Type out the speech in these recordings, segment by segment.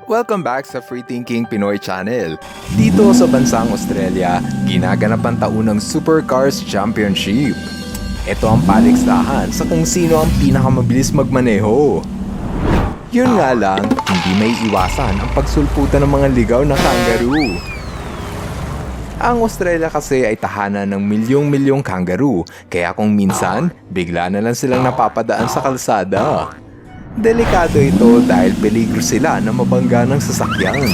Welcome back sa Free Thinking Pinoy Channel. Dito sa bansang Australia, ginaganap ang taunang Supercars Championship. Ito ang paligsahan sa kung sino ang pinakamabilis magmaneho. Yun nga lang, hindi may iwasan ang pagsulputan ng mga ligaw na kangaroo. Ang Australia kasi ay tahanan ng milyong-milyong kangaroo, kaya kung minsan, bigla na lang silang napapadaan sa kalsada. Delikado ito dahil peligro sila na mabangga ng sasakyan.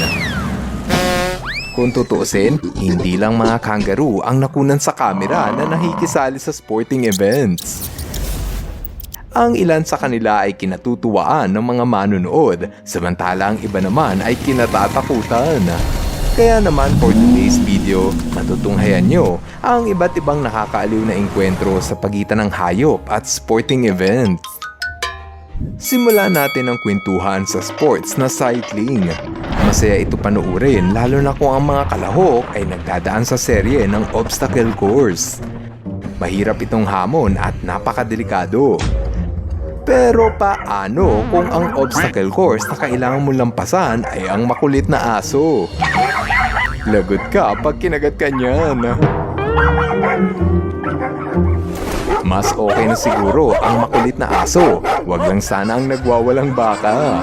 Kung tutuusin, hindi lang mga kangaroo ang nakunan sa kamera na nakikisali sa sporting events. Ang ilan sa kanila ay kinatutuwaan ng mga manunood, samantala ang iba naman ay kinatatakutan. Kaya naman for today's video, matutunghayan nyo ang iba't ibang nakakaaliw na engkwentro sa pagitan ng hayop at sporting events. Simulan natin ang kwentuhan sa sports na cycling. Masaya ito panuurin lalo na kung ang mga kalahok ay nagdadaan sa serye ng obstacle course. Mahirap itong hamon at napakadelikado. Pero paano kung ang obstacle course na kailangan mong lampasan ay ang makulit na aso? Lagot ka pag kinagat ka niyan. Mas okay na siguro ang makulit na aso, wag lang sana ang nagwawalang baka.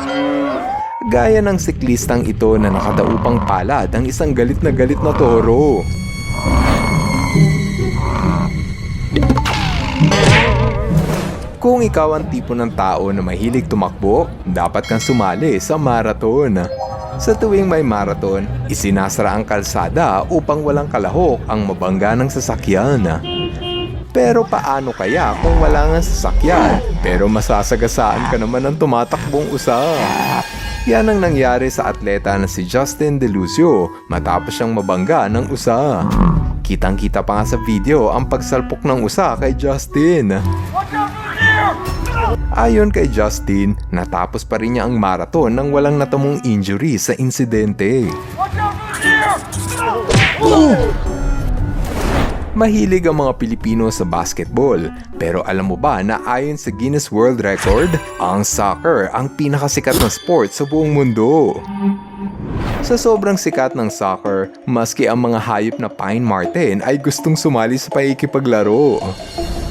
Gaya ng siklistang ito na nakadaupang palad ang isang galit na toro. Kung ikaw ang tipo ng tao na mahilig tumakbo, dapat kang sumali sa marathon. Sa tuwing may marathon, isinasara ang kalsada upang walang kalahok ang mabangga ng sasakyan. Pero paano kaya kung wala nga sasakyan, pero masasagasaan ka naman ng tumatakbong usa? Yan ang nangyari sa atleta na si Justin Delucio matapos siyang mabangga ng usa. Kitang-kita pa nga sa video ang pagsalpok ng usa kay Justin. Ayon kay Justin, natapos pa rin niya ang marathon nang walang natamong injury sa insidente. Mahilig ang mga Pilipino sa basketball, pero alam mo ba na ayon sa Guinness World Record, ang soccer ang pinakasikat na sport sa buong mundo. Sa sobrang sikat ng soccer, maski ang mga hayop na pine marten ay gustong sumali sa pakikipaglaro.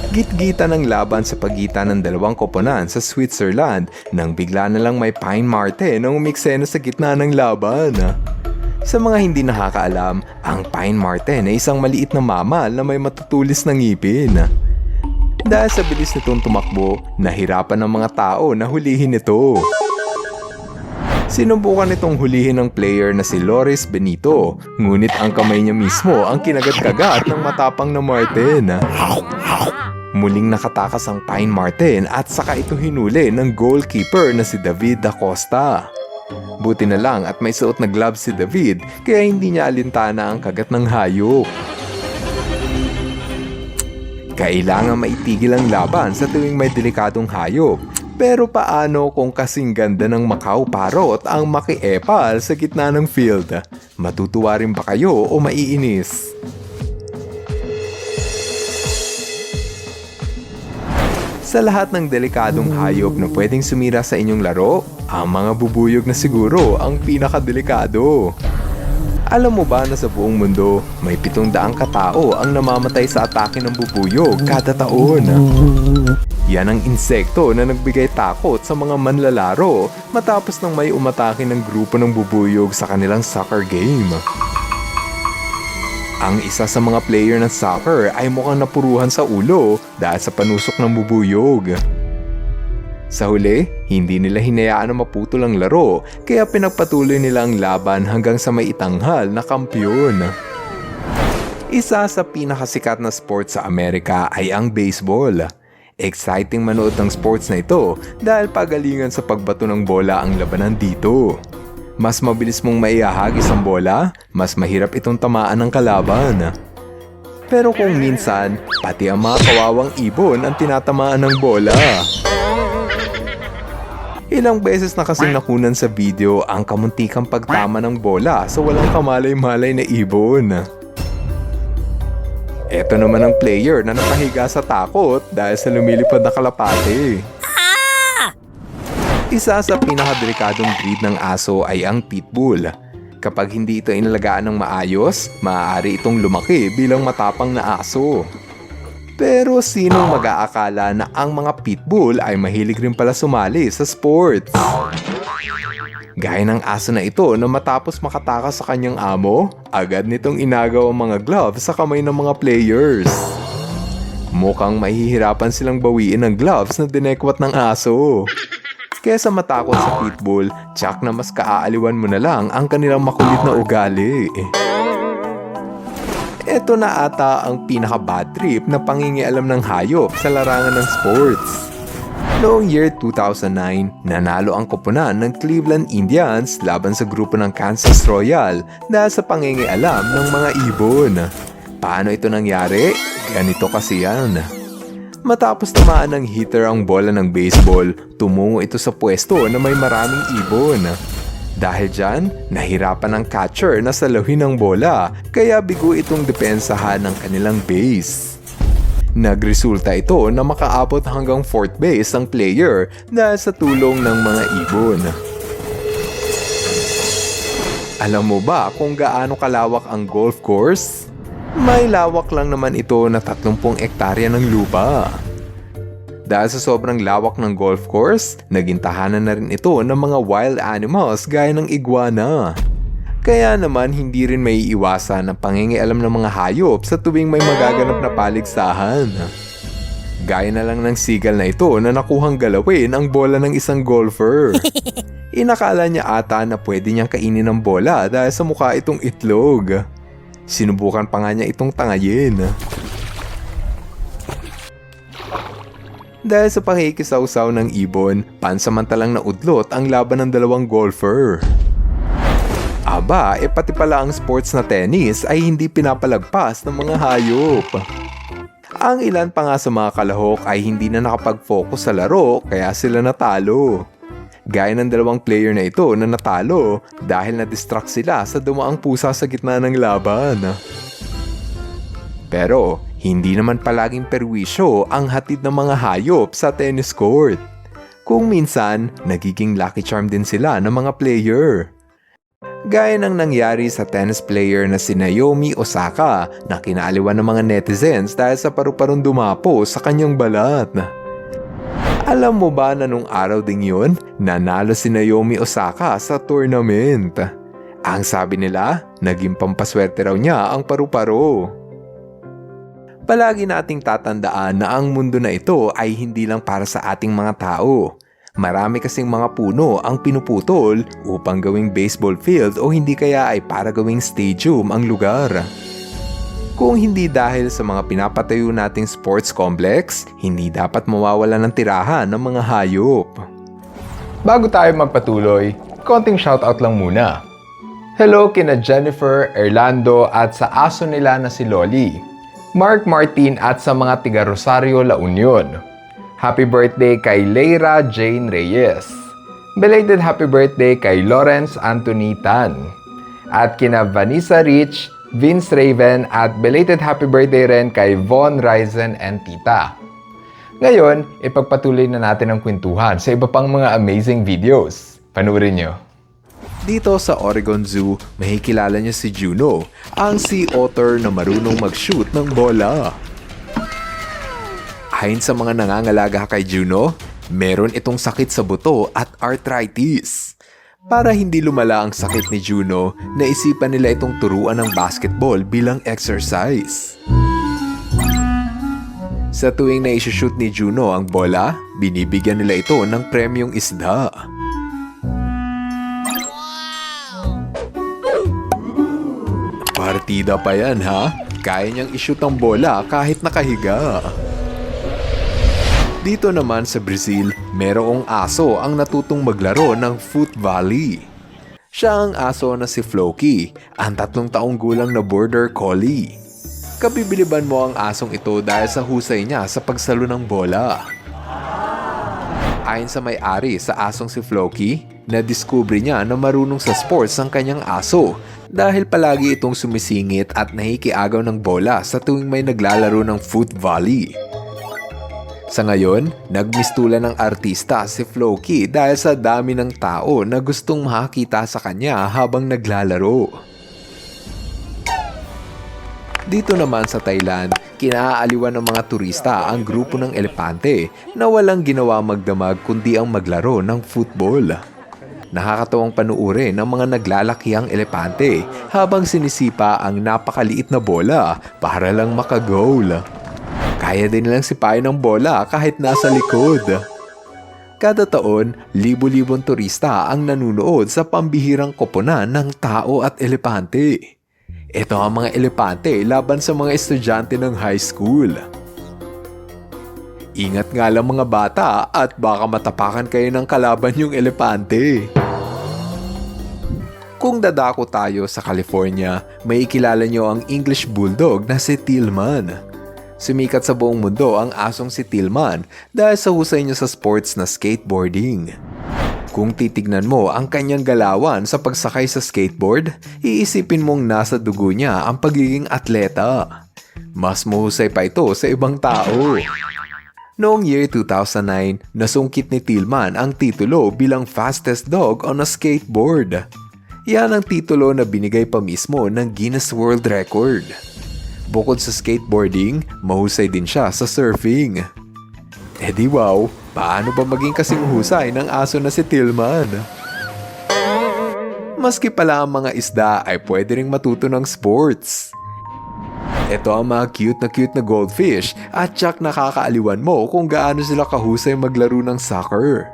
Git-gita ng laban sa pagitan ng dalawang koponan sa Switzerland nang bigla na lang may pine marten ang umiksena sa gitna ng laban. Sa mga hindi nakakaalam, ang pine marten ay isang maliit na mammal na may matutulis na ngipin. Dahil sa bilis nitong tumakbo, nahirapan ng mga tao na hulihin ito. Sinubukan itong hulihin ng player na si Loris Benito, ngunit ang kamay niya mismo ang kinagat-kagat ng matapang na marten. Muling nakatakas ang pine marten at saka ito hinuli ng goalkeeper na si David Da Costa. Buti na lang at may suot na gloves si David kaya hindi niya alintana ang kagat ng hayop. Kailangan maitigil ang laban sa tuwing may delikadong hayop. Pero paano kung kasing ganda ng Macau Parrot ang makiepal sa gitna ng field? Matutuwa rin ba kayo o maiinis? Sa lahat ng delikadong hayop na pwedeng sumira sa inyong laro, ang mga bubuyog na siguro ang pinakadelikado. Alam mo ba na sa buong mundo, may 700 katao ang namamatay sa atake ng bubuyog kada taon? Yan ang insekto na nagbigay takot sa mga manlalaro matapos nang may umatake ng grupo ng bubuyog sa kanilang soccer game. Ang isa sa mga player ng soccer ay mukhang napuruhan sa ulo dahil sa panusok ng bubuyog. Sa huli, hindi nila hinayaan na maputol ang laro kaya pinagpatuloy nila ang laban hanggang sa may itanghal na kampiyon. Isa sa pinakasikat na sport sa Amerika ay ang baseball. Exciting manood ng sports na ito dahil pagalingan sa pagbato ng bola ang labanan dito. Mas mabilis mong maihahagis ang bola, mas mahirap itong tamaan ng kalaban. Pero kung minsan, pati ang mga kawawang ibon ang tinatamaan ng bola. Ilang beses na kasing nakunan sa video ang kamuntikang pagtama ng bola sa walang kamalay-malay na ibon. Eto naman ang player na napahiga sa takot dahil sa lumilipad na kalapate. Isa sa pinakadelikadong breed ng aso ay ang pitbull. Kapag hindi ito inalagaan ng maayos, maaari itong lumaki bilang matapang na aso. Pero sinong mag-aakala na ang mga pitbull ay mahilig rin pala sumali sa sports? Gaya ng aso na ito na matapos makatakas sa kanyang amo, agad nitong inagaw ang mga gloves sa kamay ng mga players. Mukhang mahihirapan silang bawiin ang gloves na dinekwat ng aso. Kesa matakot sa pitbull, tsak na mas kaaaliwan mo na lang ang kanilang makulit na ugali. Ito na ata ang pinaka-bad trip na pangingialam ng hayop sa larangan ng sports. Noong year 2009, nanalo ang koponan ng Cleveland Indians laban sa grupo ng Kansas Royal dahil sa pangingialam ng mga ibon. Paano ito nangyari? Ganito kasi yan. Matapos tamaan ng hitter ang bola ng baseball, tumungo ito sa pwesto na may maraming ibon. Dahil dyan, nahirapan ang catcher na saluhin ang bola, kaya bigo itong depensahan ng kanilang base. Nagresulta ito na makaabot hanggang fourth base ang player dahil sa tulong ng mga ibon. Alam mo ba kung gaano kalawak ang golf course? May lawak lang naman ito na 30 hektarya ng lupa. Dahil sa sobrang lawak ng golf course, naging tahanan na rin ito ng mga wild animals gaya ng iguana. Kaya naman hindi rin may iwasan ang pangingialam ng mga hayop sa tuwing may magaganap na paligsahan. Gaya na lang ng sigal na ito na nakuhang galawin ang bola ng isang golfer. Inakala niya ata na pwede niyang kainin ang bola dahil sa mukha itong itlog. Sinubukan pa nga niya itong tangayin. Dahil sa pakikisawsaw ng ibon, pansamantalang naudlot ang laban ng dalawang golfer. Aba, pati pala ang sports na tennis ay hindi pinapalagpas ng mga hayop. Ang ilan pa nga sa mga kalahok ay hindi na nakapag-focus sa laro kaya sila natalo. Gaya ng dalawang player na ito na natalo dahil na-distract sila sa dumaang pusa sa gitna ng laban. Pero hindi naman palaging perwisyo ang hatid ng mga hayop sa tennis court. Kung minsan, nagiging lucky charm din sila ng mga player. Gaya ng nangyari sa tennis player na si Naomi Osaka na kinaaliwan ng mga netizens dahil sa paru-parong dumapo sa kanyang balat. Alam mo ba na nung araw ding yun, nanalo si Naomi Osaka sa tournament? Ang sabi nila, naging pampaswerte raw niya ang paru-paro. Palagi nating tatandaan na ang mundo na ito ay hindi lang para sa ating mga tao. Marami kasing mga puno ang pinuputol upang gawing baseball field o hindi kaya ay para gawing stadium ang lugar. Kung hindi dahil sa mga pinapatayo nating sports complex, hindi dapat mawawala ng tirahan ng mga hayop. Bago tayo magpatuloy, konting shoutout lang muna. Hello kina Jennifer, Erlando at sa aso nila na si Loli, Mark Martin at sa mga tiga Rosario, La Union. Happy birthday kay Leira Jane Reyes. Belated happy birthday kay Lawrence Anthony Tan. At kina Vanessa Rich, Vince Raven at belated happy birthday rin kay Von Ryzen and Tita. Ngayon, ipagpatuloy na natin ang kwentuhan sa iba pang mga amazing videos. Panuorin nyo. Dito sa Oregon Zoo, mahikilala niyo si Juno, ang sea otter na marunong mag-shoot ng bola. Ayon sa mga nangangalaga kay Juno, meron itong sakit sa buto at arthritis. Para hindi lumala ang sakit ni Juno, naisipan nila itong turuan ng basketball bilang exercise. Sa tuwing na-shoot ni Juno ang bola, binibigyan nila ito ng premyong isda. Partida pa yan ha? Kaya niyang i-shoot ang bola kahit nakahiga. Dito naman sa Brazil, merong aso ang natutong maglaro ng foot volley. Siya ang aso na si Floki, ang 3 taong gulang na border collie. Kabibiliban mo ang asong ito dahil sa husay niya sa pagsalo ng bola. Ayon sa may-ari sa asong si Floki, nadiskubre niya na marunong sa sports ang kanyang aso dahil palagi itong sumisingit at nahikiagaw ng bola sa tuwing may naglalaro ng foot volley. Sa ngayon, nagmistulan ng artista si Floki dahil sa dami ng tao na gustong makakita sa kanya habang naglalaro. Dito naman sa Thailand, kinaaliwan ng mga turista ang grupo ng elepante na walang ginawa magdamag kundi ang maglaro ng football. Nakakatawang panuorin ng mga naglalakihang elepante habang sinisipa ang napakaliit na bola para lang makagoal. Kaya din nilang sipain ang bola kahit nasa likod. Kada taon, libo-libong turista ang nanunood sa pambihirang koponan ng tao at elepante. Ito ang mga elepante laban sa mga estudyante ng high school. Ingat nga lang mga bata at baka matapakan kayo ng kalaban yung elepante. Kung dadako tayo sa California, may ikilala nyo ang English Bulldog na si Tillman. Sumikat sa buong mundo ang asong si Tillman dahil sa husay niya sa sports na skateboarding. Kung titignan mo ang kanyang galawan sa pagsakay sa skateboard, iisipin mong nasa dugo niya ang pagiging atleta. Mas mahusay pa ito sa ibang tao. Noong year 2009, nasungkit ni Tillman ang titulo bilang fastest dog on a skateboard. Yan ang titulo na binigay pa mismo ng Guinness World Record. Bukod sa skateboarding, mahusay din siya sa surfing. Eh di wow, paano ba maging kasing husay ng aso na si Tillman? Maski pala ang mga isda ay pwede ring matuto ng sports. Ito ang mga cute na goldfish at tsak nakakaaliwan mo kung gaano sila kahusay maglaro ng soccer.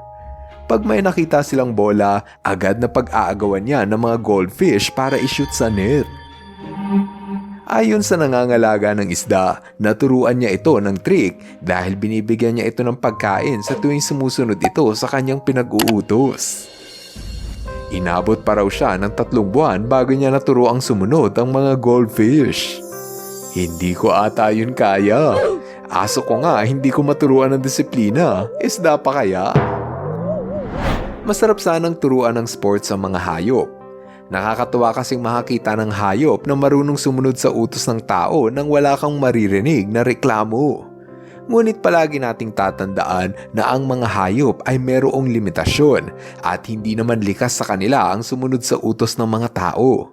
Pag may nakita silang bola, agad na pag-aagawan niya ng mga goldfish para i-shoot sa net. Ayon sa nangangalaga ng isda, naturuan niya ito ng trick dahil binibigyan niya ito ng pagkain sa tuwing sumusunod ito sa kanyang pinag-uutos. Inabot pa raw siya ng 3 buwan bago niya naturo ang sumunod ang mga goldfish. Hindi ko ata yun kaya. Aso ko nga hindi ko maturuan ng disiplina. Isda pa kaya? Masarap sanang turuan ng sports ang mga hayop. Nakakatuwa kasing makakita ng hayop na marunong sumunod sa utos ng tao nang wala kang maririnig na reklamo. Ngunit palagi nating tatandaan na ang mga hayop ay merong limitasyon at hindi naman likas sa kanila ang sumunod sa utos ng mga tao.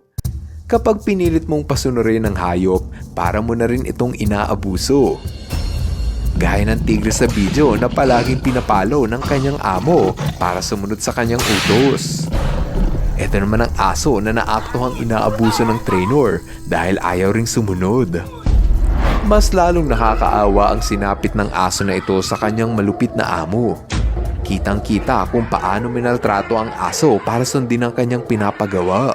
Kapag pinilit mong pasunurin ng hayop, para mo na rin itong inaabuso. Gaya ng tigre sa video na palaging pinapalo ng kanyang amo para sumunod sa kanyang utos. Ito naman ang aso na naaktuhang inaabuso ng trainer dahil ayaw ring sumunod. Mas lalong nakakaawa ang sinapit ng aso na ito sa kanyang malupit na amo. Kitang-kita kung paano minaltrato ang aso para sundin ang kanyang pinapagawa.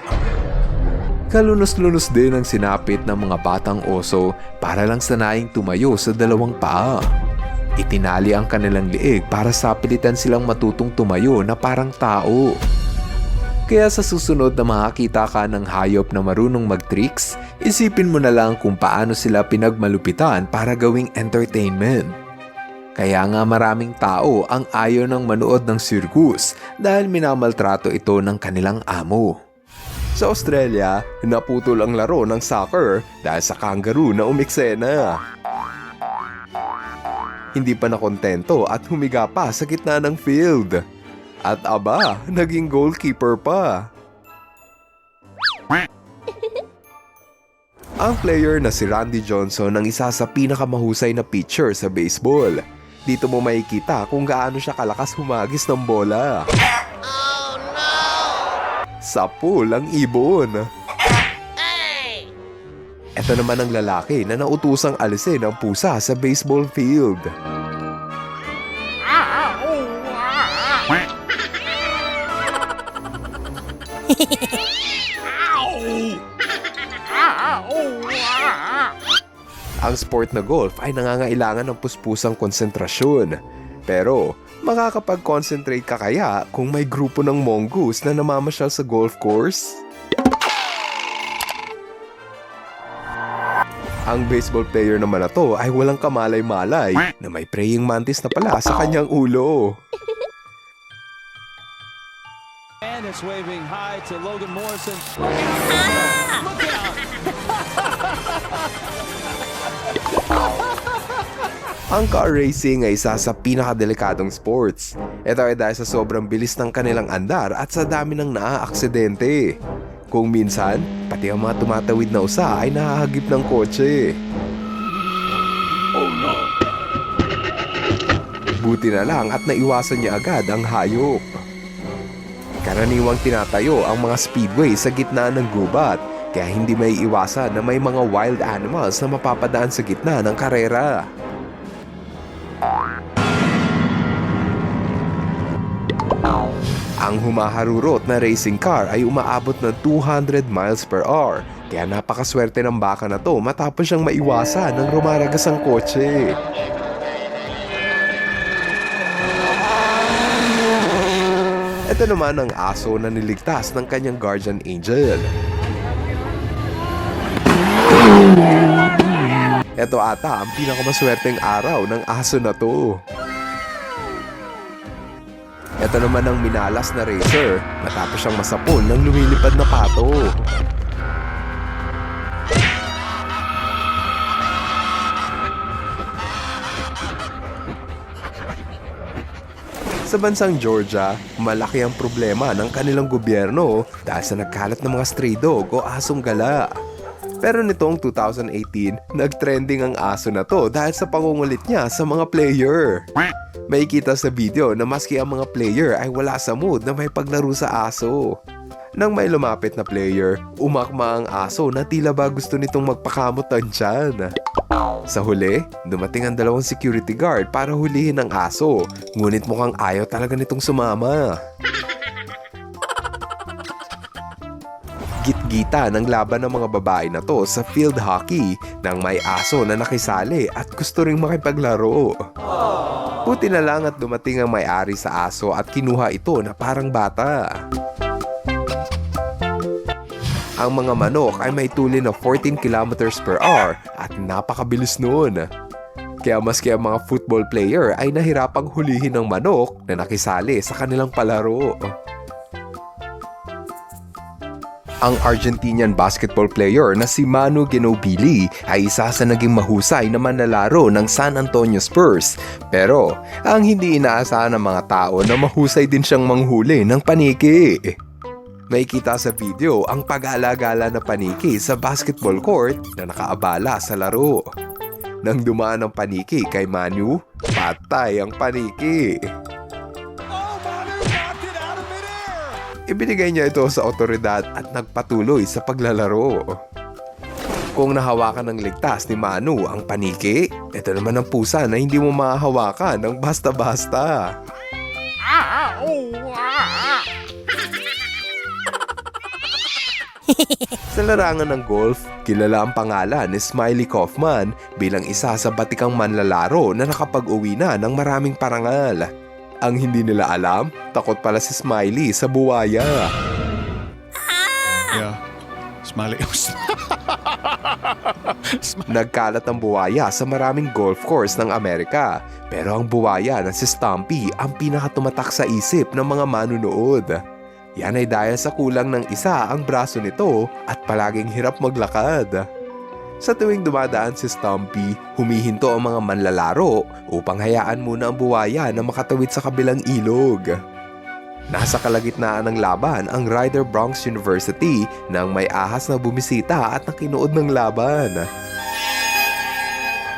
Kalunos-lunos din ang sinapit ng mga batang oso para lang sanaying tumayo sa 2 paa. Itinali ang kanilang liig para sapilitan silang matutong tumayo na parang tao. Kaya sa susunod na makakita ka ng hayop na marunong mag-tricks, isipin mo na lang kung paano sila pinagmalupitan para gawing entertainment. Kaya nga maraming tao ang ayaw ng manood ng circus dahil minamaltrato ito ng kanilang amo. Sa Australia, naputol ang laro ng soccer dahil sa kangaroo na umiksena. Hindi pa nakontento at humiga pa sa gitna ng field. At aba, naging goalkeeper pa. Ang player na si Randy Johnson ang isa sa pinakamahusay na pitcher sa baseball. Dito mo makikita kung gaano siya kalakas humagis ng bola. Sa pool ang ibon. Ito naman ang lalaki na nautusang alisin ang pusa sa baseball field. Ang sport na golf ay nangangailangan ng puspusang konsentrasyon. Pero makakapag-concentrate ka kaya kung may grupo ng mongoose na namamasyal sa golf course? Ang baseball player naman na to ay walang kamalay-malay na may praying mantis na pala sa kanyang ulo. And it's waving hi to Logan Morrison. Look out! Ang car racing ay isa sa pinakadelikadong sports. Ito ay dahil sa sobrang bilis ng kanilang andar at sa dami ng naaaksidente. Kung minsan, pati ang mga tumatawid na usa ay nahahagip ng kotse. Buti na lang at naiwasan niya agad ang hayop. Karaniwang tinatayo ang mga speedway sa gitna ng gubat, kaya hindi may iwasan na may mga wild animals na mapapadaan sa gitna ng karera. Ang humaharurot na racing car ay umaabot ng 200 miles per hour, kaya napakaswerte ng baka na to matapos siyang maiwasan ng rumaragas ang kotse. Ito naman ang aso na niligtas ng kanyang guardian angel. Ito ata ang pinakamaswerteng araw ng aso na to. Ito naman ang minalas na racer matapos siyang masapon ng lumilipad na pato. Sa bansang Georgia, malaki ang problema ng kanilang gobyerno dahil sa nagkalat ng mga stray dog o asong gala. Pero nitong 2018, nag-trending ang aso na to dahil sa pangungulit niya sa mga player. May kita sa video na maski ang mga player ay wala sa mood na may paglaro sa aso. Nang may lumapit na player, umakma ang aso na tila ba gusto nitong magpakamot ng tiyan. Sa huli, dumating ang dalawang security guard para hulihin ang aso, ngunit mukhang ayaw talaga nitong sumama. Git-gita ng laban ng mga babae na to sa field hockey nang may aso na nakisali at gusto ring makipaglaro. Buti na lang at dumating ang may-ari sa aso at kinuha ito na parang bata. Ang mga manok ay may tulin na 14 kilometers per hour at napakabilis noon. Kaya maski ang mga football player ay nahirapang hulihin ng manok na nakisali sa kanilang palaro. Ang Argentinian basketball player na si Manu Ginobili ay isa sa naging mahusay na manlalaro ng San Antonio Spurs. Pero ang hindi inaasahan ng mga tao na mahusay din siyang manghuli ng paniki. May kita sa video ang pag-alagala na paniki sa basketball court na nakaabala sa laro. Nang dumaan ang paniki kay Manu, patay ang paniki. Ibinigay niya ito sa otoridad at nagpatuloy sa paglalaro. Kung nahawakan ng ligtas ni Manu ang paniki, ito naman ang pusa na hindi mo mahahawakan ng basta-basta. Sa larangan ng golf, kilala ang pangalan ni Smylie Kaufman bilang isa sa batikang manlalaro na nakapag-uwi na ng maraming parangal. Ang hindi nila alam, takot pala si Smylie sa buwaya. Yeah, Smiley. Nagkalat ang buwaya sa maraming golf course ng Amerika. Pero ang buwaya na si Stumpy ang pinakatumatak sa isip ng mga manunood. Yan ay dahil sa kulang ng isa ang braso nito at palaging hirap maglakad. Sa tuwing dumadaan si Stumpy, humihinto ang mga manlalaro upang hayaan muna ang buwaya na makatawid sa kabilang ilog. Nasa kalagitnaan ng laban ang Ryder Bronx University nang may ahas na bumisita at nakinuod ng laban.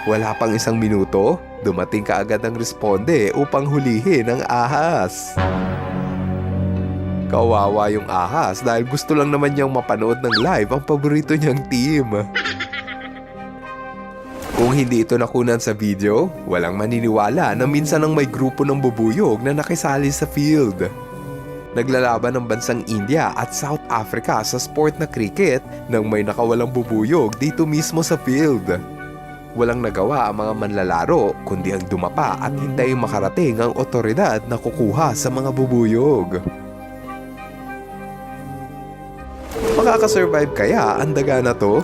Wala pang isang minuto, dumating kaagad ang responde upang hulihin ang ahas. Kawawa yung ahas dahil gusto lang naman niyang mapanood ng live ang paborito niyang team. Kung hindi ito nakunan sa video, walang maniniwala na minsan ang may grupo ng bubuyog na nakisali sa field. Naglalaban ng bansang India at South Africa sa sport na cricket nang may nakawalang bubuyog dito mismo sa field. Walang nagawa ang mga manlalaro kundi ang dumapa at hintayin makarating ang otoridad na kukuha sa mga bubuyog. Makakasurvive kaya ang daga na to?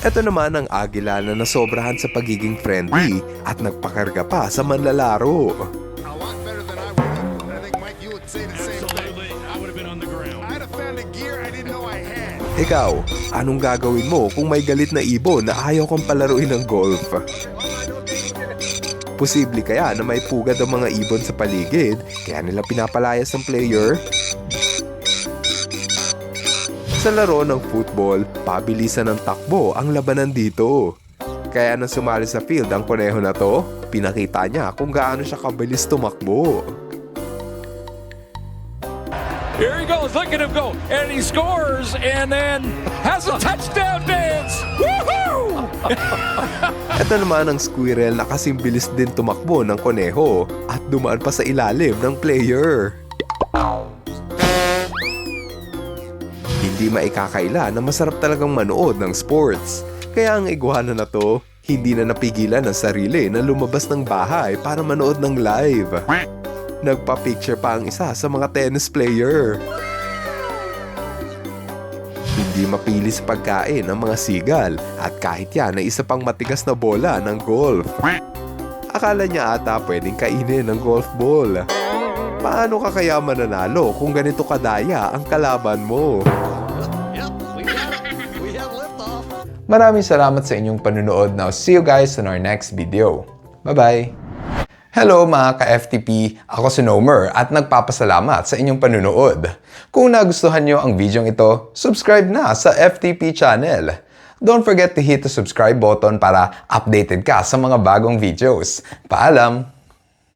Ito naman ang agila na nasobrahan sa pagiging friendly at nagpakarga pa sa manlalaro. I'd have found a gear I didn't know I had. Ikaw, anong gagawin mo kung may galit na ibon na ayaw kang palaruin ng golf? Posible kaya na may pugad ang mga ibon sa paligid kaya nila pinapalayas ng player? Sa laro ng football, pabilisan ng takbo ang labanan dito. Kaya nang sumali sa field ang koneho na to, pinakita niya kung gaano siya kabilis tumakbo. Here he goes, look at him go, and he scores, and then has a touchdown dance. Woohoo! Ito naman ang squirrel na kasing bilis din tumakbo ng koneho at dumaan pa sa ilalim ng player. Hindi maikakaila na masarap talagang manood ng sports. Kaya ang iguana na to, hindi na napigilan ng sarili na lumabas ng bahay para manood ng live. Nagpa-picture pa ang isa sa mga tennis player. Hindi mapili sa pagkain ang mga sigal at kahit yan ay isa pang matigas na bola ng golf. Akala niya ata pwedeng kainin ng golf ball. Paano ka kaya mananalo kung ganito kadaya ang kalaban mo? Maraming salamat sa inyong panunood. Now, see you guys in our next video. Bye-bye! Hello mga ka-FTP! Ako si Nomer at nagpapasalamat sa inyong panunood. Kung nagustuhan nyo ang video ito, subscribe na sa FTP channel. Don't forget to hit the subscribe button para updated ka sa mga bagong videos. Paalam!